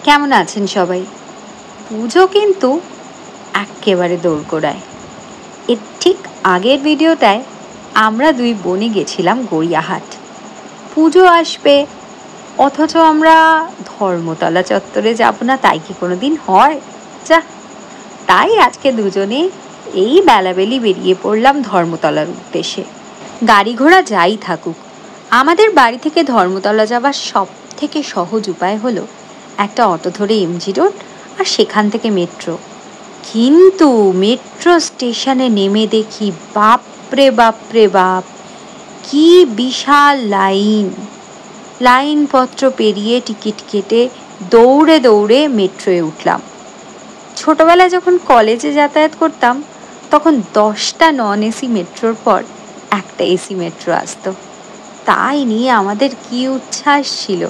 কেমন আছেন সবাই? পুজো কিন্তু একেবারে দোরগোড়ায়। এর ঠিক আগের ভিডিওটায় আমরা দুই বোনে গেছিলাম গড়িয়াহাট। পুজো আসবে, অথচ আমরা ধর্মতলা চত্বরে যাব না, তাই কি কোনোদিন হয়? যা, তাই আজকে দুজনে এই বেলাবেলি বেরিয়ে পড়লাম ধর্মতলার উদ্দেশ্যে। গাড়ি ঘোড়া যাই থাকুক, আমাদের বাড়ি থেকে ধর্মতলা যাওয়ার সব থেকে সহজ উপায় হলো একটা অটো ধরে এমজি রোড, আর সেখান থেকে মেট্রো। কিন্তু মেট্রো স্টেশনে নেমে দেখি বাপরে বাপরে বাপ, কি বিশাল লাইনপত্র পেরিয়ে টিকিট কেটে দৌড়ে দৌড়ে মেট্রোয় উঠলাম। ছোটবেলায় যখন কলেজে যাতায়াত করতাম, তখন 10টা নন এসি মেট্রোর পর একটা এসি মেট্রো আসতো। তাই নিয়ে আমাদের কি উচ্ছ্বাস ছিল।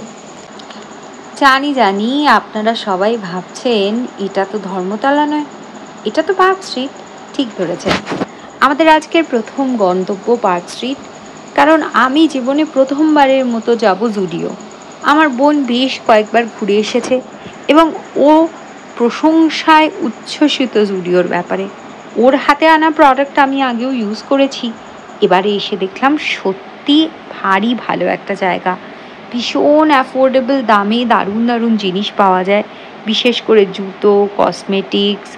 জানি আপনারা সবাই ভাবছেন এটা তো ধর্মতলা নয়, এটা তো পার্ক স্ট্রিট। ঠিক ধরেছেন, আমাদের আজকের প্রথম গন্তব্য পার্ক স্ট্রিট। কারণ আমি জীবনে প্রথমবারের মতো যাব জুডিও। আমার বোন বেশ কয়েকবার ঘুরে এসেছে এবং ও প্রশংসায় উচ্ছ্বসিত জুডিওর ব্যাপারে। ওর হাতে আনা প্রোডাক্ট আমি আগেও ইউজ করেছি, এবারে এসে দেখলাম সত্যি ভারী ভালো একটা জায়গা। ভীষণ অ্যাফোর্ডেবল দামে দারুণ দারুণ জিনিস পাওয়া যায়, বিশেষ করে জুতো, কসমেটিক্স,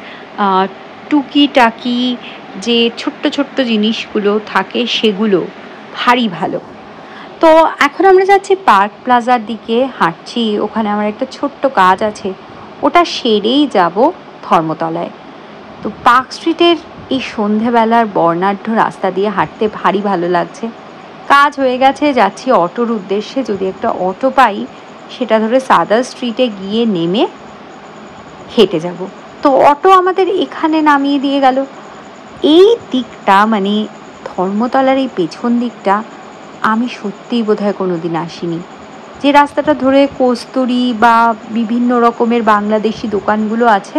টুকিটাকি যে ছোট্ট ছোট্ট জিনিসগুলো থাকে সেগুলো ভারী ভালো। তো এখন আমরা যাচ্ছি পার্ক প্লাজার দিকে, হাঁটছি। ওখানে আমার একটা ছোট্ট কাজ আছে, ওটা সেরেই যাব ধর্মতলায়। তো পার্ক স্ট্রিটের এই সন্ধেবেলার বর্ণাঢ্য রাস্তা দিয়ে হাঁটতে ভারী ভালো লাগছে। কাজ হয়ে গেছে, যাচ্ছি অটোর উদ্দেশ্যে। যদি একটা অটো পাই, সেটা ধরে সাদার স্ট্রিটে গিয়ে নেমে হেঁটে যাব। তো অটো আমাদের এখানে নামিয়ে দিয়ে গেল। এই দিকটা মানে ধর্মতলার এই পেছন দিকটা আমি সত্যিই বোধহয় কোনোদিন আসিনি। যে রাস্তাটা ধরে কস্তুরি বা বিভিন্ন রকমের বাংলাদেশি দোকানগুলো আছে,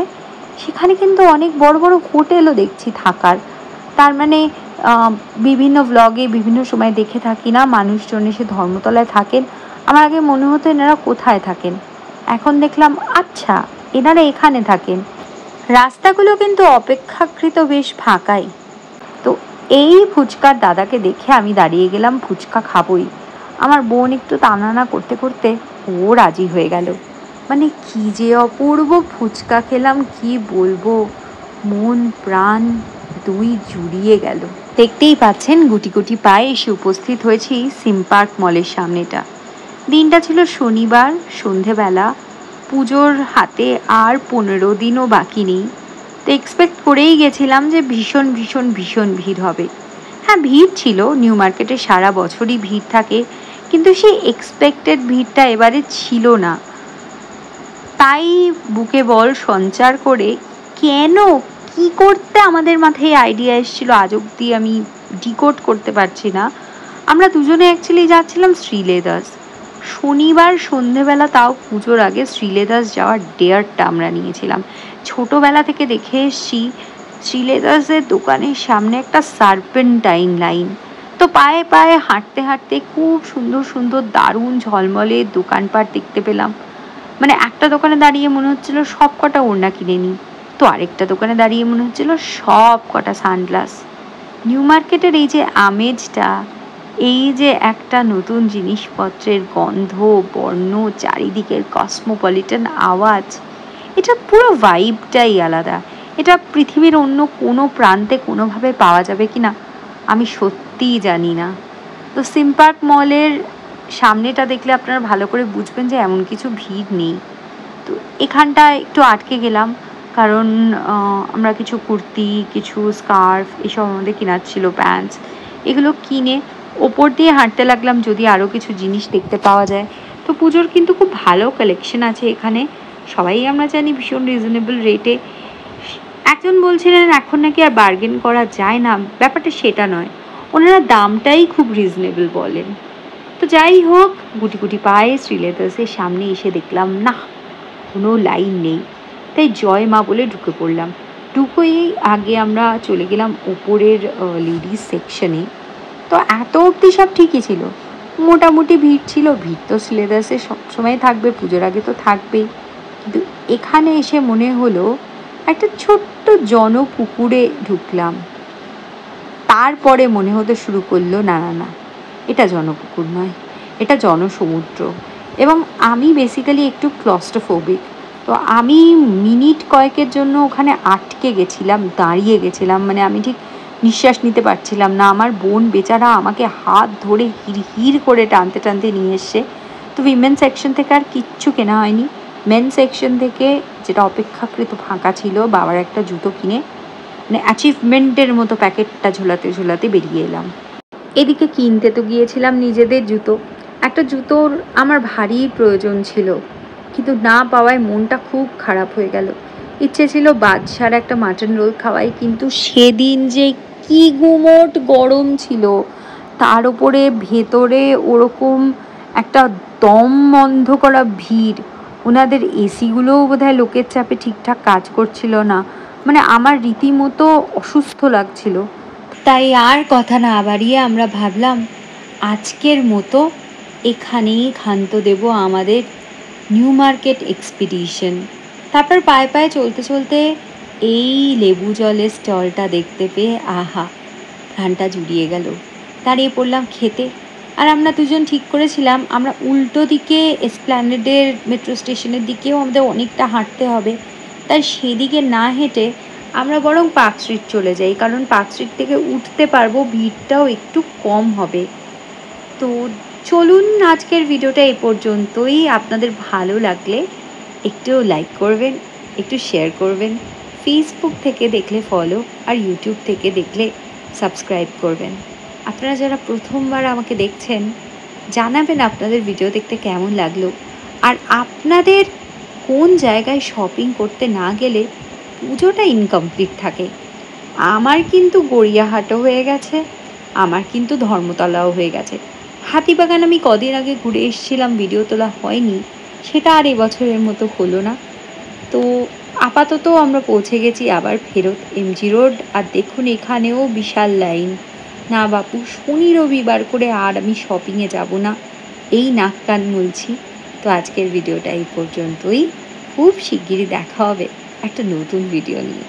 সেখানে কিন্তু অনেক বড় বড় হোটেলও দেখছি থাকার। তার মানে বিভিন্ন ভ্লগে বিভিন্ন সময় দেখে থাকি না মানুষজন এসে ধর্মতলায় থাকেন। আমার আগে মনে হতো এনারা কোথায় থাকেন, এখন দেখলাম আচ্ছা এনারা এখানে থাকেন। রাস্তাগুলো কিন্তু অপেক্ষাকৃত বেশ ফাঁকাই। তো এই ফুচকার দাদাকে দেখে আমি দাঁড়িয়ে গেলাম, ফুচকা খাবই। আমার বোন একটু টানানা করতে করতে ও রাজি হয়ে গেল। মানে কি যে অপূর্ব ফুচকা খেলাম, কি বলবো, মন প্রাণ দুই জুড়িয়ে গেল। দেখতেই পাচ্ছেন গুটি গুটি পায়ে এসে উপস্থিত হয়েছি সিম পার্ক মলের সামনেটা। দিনটা ছিল শনিবার সন্ধেবেলা, পুজোর হাতে আর 15 দিনও বাকি নেই। তো এক্সপেক্ট করেই গেছিলাম যে ভীষণ ভীষণ ভীষণ ভিড় হবে। হ্যাঁ, ভিড় ছিল, নিউ মার্কেটে সারা বছরই ভিড় থাকে, কিন্তু সেই এক্সপেক্টেড ভিড়টা এবারে ছিল না। তাই বুকে বল সঞ্চার করে কেন কি করতে আমাদের মাথায় আইডিয়া এসেছিল আজ অব্দি আমি ডিকোড করতে পারছি না। আমরা দুজনে অ্যাকচুয়ালি যাচ্ছিলাম শ্রীলেদার্স। শনিবার সন্ধেবেলা, তাও পুজোর আগে শ্রীলেদার্স যাওয়ার ডেয়ারটা আমরা নিয়েছিলাম। ছোটোবেলা থেকে দেখে এসছি শ্রীলেদার্সের দোকানের সামনে একটা সার্পেন্টাইন লাইন। তো পায়ে পায়ে হাঁটতে হাঁটতে খুব সুন্দর সুন্দর দারুণ ঝলমলে দোকানপাট দেখতে পেলাম। মানে একটা দোকানে দাঁড়িয়ে মনে হচ্ছিল সব কটা ওড়না কিনে নিই, তো আরেকটা দোকানে দাঁড়িয়ে মনে হচ্ছিল সব কটা সানগ্লাস। নিউ মার্কেটের এই যে আমেজটা, এই যে একটা নতুন জিনিসপত্রের গন্ধ, বর্ণ, চারিদিকের কসমোপলিটন আওয়াজ, এটা পুরো ভাইবটাই আলাদা। এটা পৃথিবীর অন্য কোনো প্রান্তে কোনোভাবে পাওয়া যাবে কি না আমি সত্যিই জানি না। তো সিম পার্ক মলের সামনেটা দেখলে আপনারা ভালো করে বুঝবেন যে এমন কিছু ভিড় নেই। তো এখানটায় একটু আটকে গেলাম, কারণ আমরা কিছু কুর্তি, কিছু স্কার্ফ এসব আমাদের কেনার ছিল, প্যান্টস, এগুলো কিনে ওপর দিয়ে হাঁটতে লাগলাম যদি আরও কিছু জিনিস দেখতে পাওয়া যায়। তো পুজোর কিন্তু খুব ভালো কালেকশন আছে এখানে, সবাই আমরা জানি ভীষণ রিজনেবল রেটে। একজন বলছিলেন এখন নাকি আর বার্গেন করা যায় না, ব্যাপারটা সেটা নয়, ওনারা দামটাই খুব রিজনেবল বলেন। তো যাই হোক, গুটি গুটি পায়ে শ্রীলেদার্সের সামনে এসে দেখলাম না কোনো লাইন নেই, তাই জয় মা বলে ঢুকে পড়লাম। ঢুকেই আগে আমরা চলে গেলাম ওপরের লেডিস সেকশনে। তো এত অবধি সব ঠিকই ছিল, মোটামুটি ভিড় ছিল। ভিড় তো সিলেবাসে সবসময় থাকবে, পুজোর আগে তো থাকবেই। কিন্তু এখানে এসে মনে হলো একটা ছোট্ট জনপুকুরে ঢুকলাম। তারপরে মনে হতে শুরু করলো না না না, এটা জনপুকুর নয়, এটা জনসমুদ্র। এবং আমি বেসিক্যালি একটু ক্লস্ট্রোফোবিক, তো আমি মিনিট কয়েকের জন্য ওখানে আটকে গেছিলাম, দাঁড়িয়ে গেছিলাম। মানে আমি ঠিক নিঃশ্বাস নিতে পারছিলাম না। আমার বোন বেচারা আমাকে হাত ধরে হিড় করে টানতে টানতে নিয়ে এসছে। তো উইমেন সেকশন থেকে আর কিচ্ছু কেনা হয়নি। মেন সেকশন থেকে, যেটা অপেক্ষাকৃত ফাঁকা ছিল, বাবার একটা জুতো কিনে মানে অ্যাচিভমেন্টের মতো প্যাকেটটা ঝোলাতে ঝোলাতে বেরিয়ে এলাম। এদিকে কিনতে তো গিয়েছিলাম নিজেদের জুতো। একটা জুতোর আমার ভারী প্রয়োজন ছিল, কিন্তু না পাওয়ায় মনটা খুব খারাপ হয়ে গেল। ইচ্ছে ছিল বাদশার একটা মাটন রোল খাওয়াই, কিন্তু সেদিন যে কি গুমোট গরম ছিল, তার উপরে ভেতরে ওরকম একটা দম বন্ধ করা ভিড়। ওনাদের এসিগুলোও বোধহয় লোকের চাপে ঠিকঠাক কাজ করছিল না। মানে আমার রীতিমতো অসুস্থ লাগছিল। তাই আর কথা না বাড়িয়ে আমরা ভাবলাম আজকের মতো এখানেই ক্ষান্ত দেব আমাদের নিউ মার্কেট এক্সপিডিশন। তারপর পায়ে পায়ে চলতে চলতে এই লেবু জলের স্টলটা দেখতে পেয়ে আহা, প্রাণটা জুড়িয়ে গেল। দাঁড়িয়ে পড়লাম খেতে। আর আমরা দুজন ঠিক করেছিলাম আমরা উল্টো দিকে এসপ্ল্যানেডের মেট্রো স্টেশনের দিকেও আমাদের অনেকটা হাঁটতে হবে, তাই সেদিকে না হেঁটে আমরা বরং পার্ক স্ট্রিট চলে যাই, কারণ পার্ক স্ট্রিট থেকে উঠতে পারবো, ভিড়টাও একটু কম হবে। তো চলুন, আজকের ভিডিওটা এই পর্যন্তই। আপনাদের ভালো লাগলে একটু লাইক করবেন, একটু শেয়ার করবেন। ফেসবুক থেকে দেখলে ফলো, আর ইউটিউব থেকে দেখলে সাবস্ক্রাইব করবেন। আপনারা যারা প্রথমবার আমাকে দেখছেন, জানাবেন আপনাদের ভিডিও দেখতে কেমন লাগলো, আর আপনাদের কোন জায়গায় শপিং করতে না গেলে পুজোটা ইনকমপ্লিট থাকে। আমার কিন্তু গড়িয়াহাটও হয়ে গেছে, আমার কিন্তু ধর্মতলাও হয়ে গেছে। হাতিবাগান আমি কদিন আগে ঘুরে এসেছিলাম, ভিডিও তোলা হয়নি, সেটা আর এবছরের মতো হলো না। তো আপাতত আমরা পৌঁছে গেছি আবার ফেরত এমজি রোড। আর দেখুন এখানেও বিশাল লাইন। না বাপু, শনি রবিবার করে আর আমি শপিংয়ে যাব না, এই নাক কান মুলছি। তো আজকের ভিডিওটা এই পর্যন্তই। খুব শিগগিরই দেখা হবে একটা নতুন ভিডিও নিয়ে।